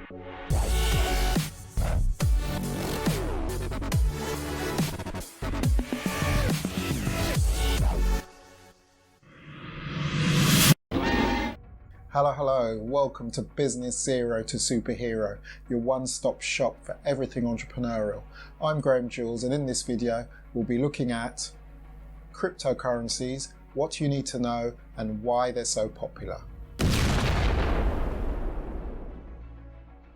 Hello, welcome to Business Zero to Superhero, your one-stop shop for everything entrepreneurial. I'm Graham Jules, and in this video we'll be looking at cryptocurrencies, what you need to know and why they're so popular.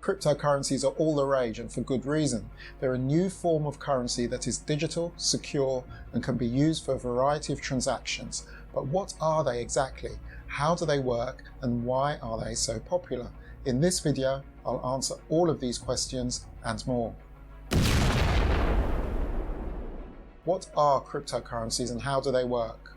Cryptocurrencies are all the rage, and for good reason. They're a new form of currency that is digital, secure, and can be used for a variety of transactions. But what are they exactly? How do they work, and why are they so popular? In this video, I'll answer all of these questions and more. What are cryptocurrencies and how do they work?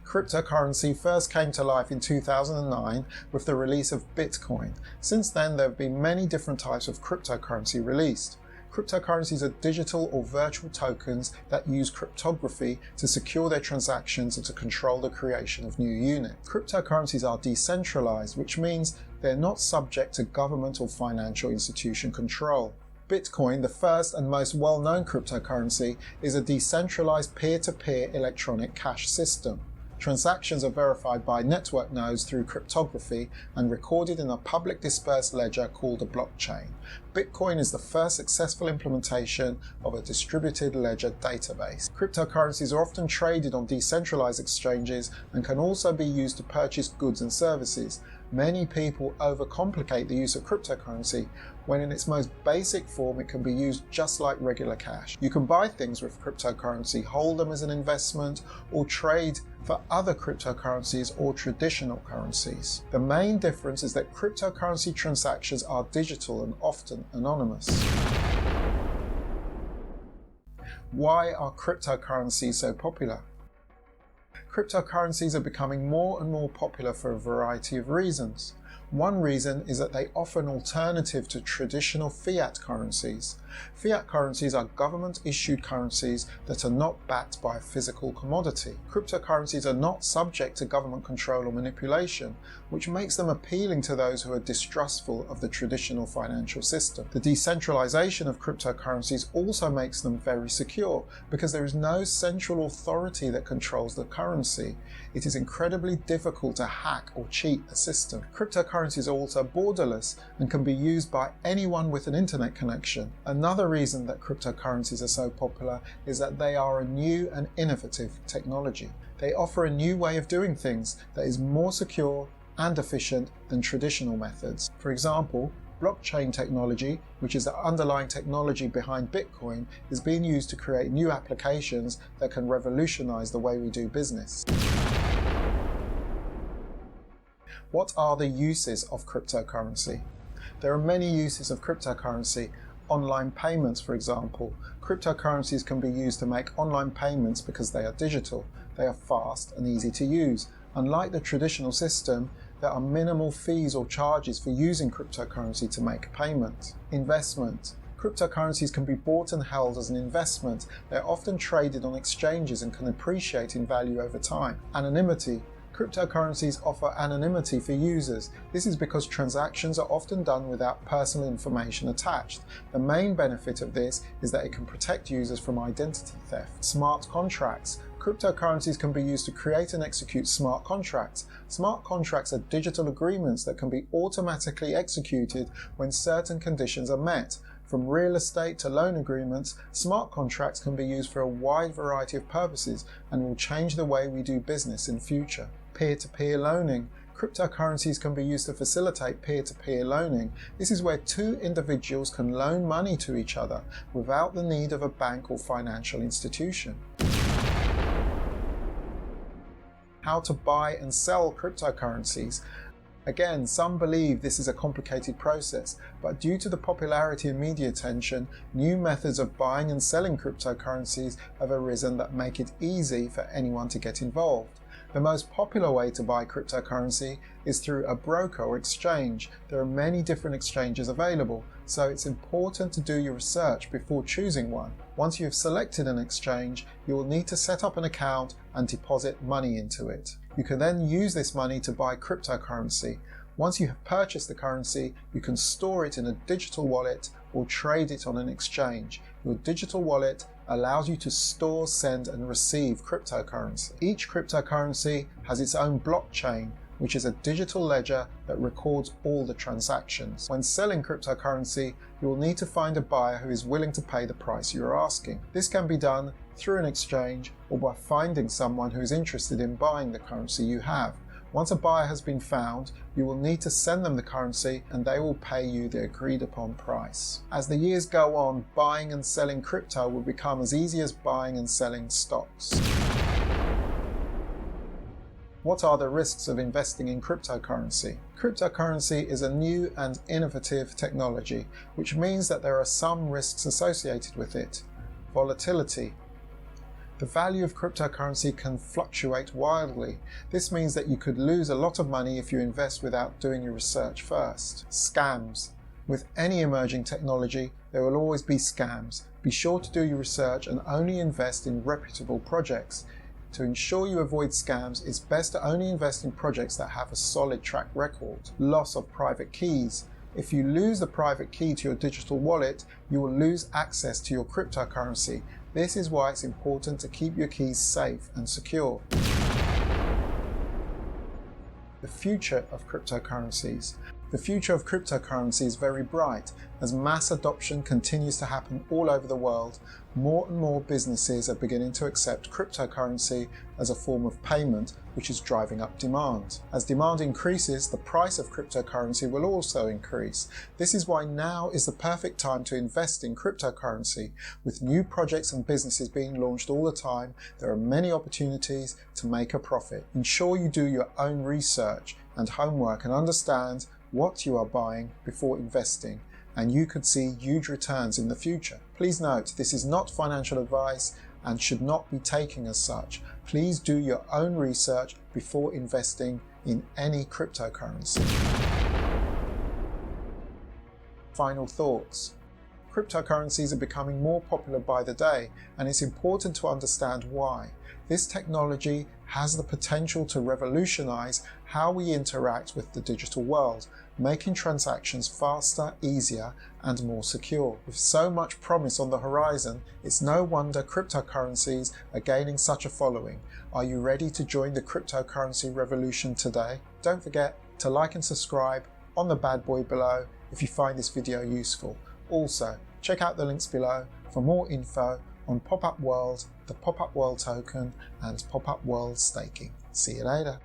Cryptocurrency first came to life in 2009 with the release of Bitcoin. Since then, there have been many different types of cryptocurrency released. Cryptocurrencies are digital or virtual tokens that use cryptography to secure their transactions and to control the creation of new units. Cryptocurrencies are decentralized, which means they're not subject to government or financial institution control. Bitcoin, the first and most well-known cryptocurrency, is a decentralized peer-to-peer electronic cash system. Transactions are verified by network nodes through cryptography and recorded in a public dispersed ledger called a blockchain. Bitcoin is the first successful implementation of a distributed ledger database. Cryptocurrencies are often traded on decentralized exchanges and can also be used to purchase goods and services. Many people overcomplicate the use of cryptocurrency when in its most basic form it can be used just like regular cash. You can buy things with cryptocurrency, hold them as an investment, or trade for other cryptocurrencies or traditional currencies. The main difference is that cryptocurrency transactions are digital and often anonymous. Why are cryptocurrencies so popular? Cryptocurrencies are becoming more and more popular for a variety of reasons. One reason is that they offer an alternative to traditional fiat currencies. Fiat currencies are government-issued currencies that are not backed by a physical commodity. Cryptocurrencies are not subject to government control or manipulation, which makes them appealing to those who are distrustful of the traditional financial system. The decentralization of cryptocurrencies also makes them very secure, because there is no central authority that controls the currency. It is incredibly difficult to hack or cheat the system. Cryptocurrencies are also borderless and can be used by anyone with an internet connection. Another reason that cryptocurrencies are so popular is that they are a new and innovative technology. They offer a new way of doing things that is more secure and efficient than traditional methods. For example, blockchain technology, which is the underlying technology behind Bitcoin, is being used to create new applications that can revolutionize the way we do business. What are the uses of cryptocurrency? There are many uses of cryptocurrency. Online payments, for example. Cryptocurrencies can be used to make online payments because they are digital. They are fast and easy to use. Unlike the traditional system, there are minimal fees or charges for using cryptocurrency to make a payment. Investment. Cryptocurrencies can be bought and held as an investment. They're often traded on exchanges and can appreciate in value over time. Anonymity. Cryptocurrencies offer anonymity for users. This is because transactions are often done without personal information attached. The main benefit of this is that it can protect users from identity theft. Smart contracts. Cryptocurrencies can be used to create and execute smart contracts. Smart contracts are digital agreements that can be automatically executed when certain conditions are met. From real estate to loan agreements, smart contracts can be used for a wide variety of purposes and will change the way we do business in future. Peer-to-peer loaning. Cryptocurrencies can be used to facilitate peer-to-peer loaning. This is where two individuals can loan money to each other without the need of a bank or financial institution. How to buy and sell cryptocurrencies. Again, some believe this is a complicated process, but due to the popularity and media attention, new methods of buying and selling cryptocurrencies have arisen that make it easy for anyone to get involved. The most popular way to buy cryptocurrency is through a broker or exchange. There are many different exchanges available, so it's important to do your research before choosing one. Once you have selected an exchange, you will need to set up an account and deposit money into it. You can then use this money to buy cryptocurrency. Once you have purchased the currency, you can store it in a digital wallet or trade it on an exchange. Your digital wallet allows you to store, send and receive cryptocurrency. Each cryptocurrency has its own blockchain, which is a digital ledger that records all the transactions. When selling cryptocurrency, you will need to find a buyer who is willing to pay the price you're asking. This can be done through an exchange or by finding someone who is interested in buying the currency you have. Once a buyer has been found, you will need to send them the currency and they will pay you the agreed upon price. As the years go on, buying and selling crypto will become as easy as buying and selling stocks. What are the risks of investing in cryptocurrency? Cryptocurrency is a new and innovative technology, which means that there are some risks associated with it. Volatility. The value of cryptocurrency can fluctuate wildly. This means that you could lose a lot of money if you invest without doing your research first. Scams. With any emerging technology, there will always be scams. Be sure to do your research and only invest in reputable projects. To ensure you avoid scams, it's best to only invest in projects that have a solid track record. Loss of private keys. If you lose the private key to your digital wallet, you will lose access to your cryptocurrency. This is why it's important to keep your keys safe and secure. The future of cryptocurrencies. The future of cryptocurrency is very bright. As mass adoption continues to happen all over the world, more and more businesses are beginning to accept cryptocurrency as a form of payment, which is driving up demand. As demand increases, the price of cryptocurrency will also increase. This is why now is the perfect time to invest in cryptocurrency. With new projects and businesses being launched all the time, there are many opportunities to make a profit. Ensure you do your own research and homework and understand what you are buying before investing, and you could see huge returns in the future. Please note, this is not financial advice and should not be taken as such. Please do your own research before investing in any cryptocurrency. Final thoughts. Cryptocurrencies are becoming more popular by the day, and it's important to understand why. This technology has the potential to revolutionize how we interact with the digital world, making transactions faster, easier, and more secure. With so much promise on the horizon, it's no wonder cryptocurrencies are gaining such a following. Are you ready to join the cryptocurrency revolution today? Don't forget to like and subscribe on the bad boy below if you find this video useful. Also, check out the links below for more info on Pop-Up World, the Pop-Up World token, and Pop-Up World staking. See you later.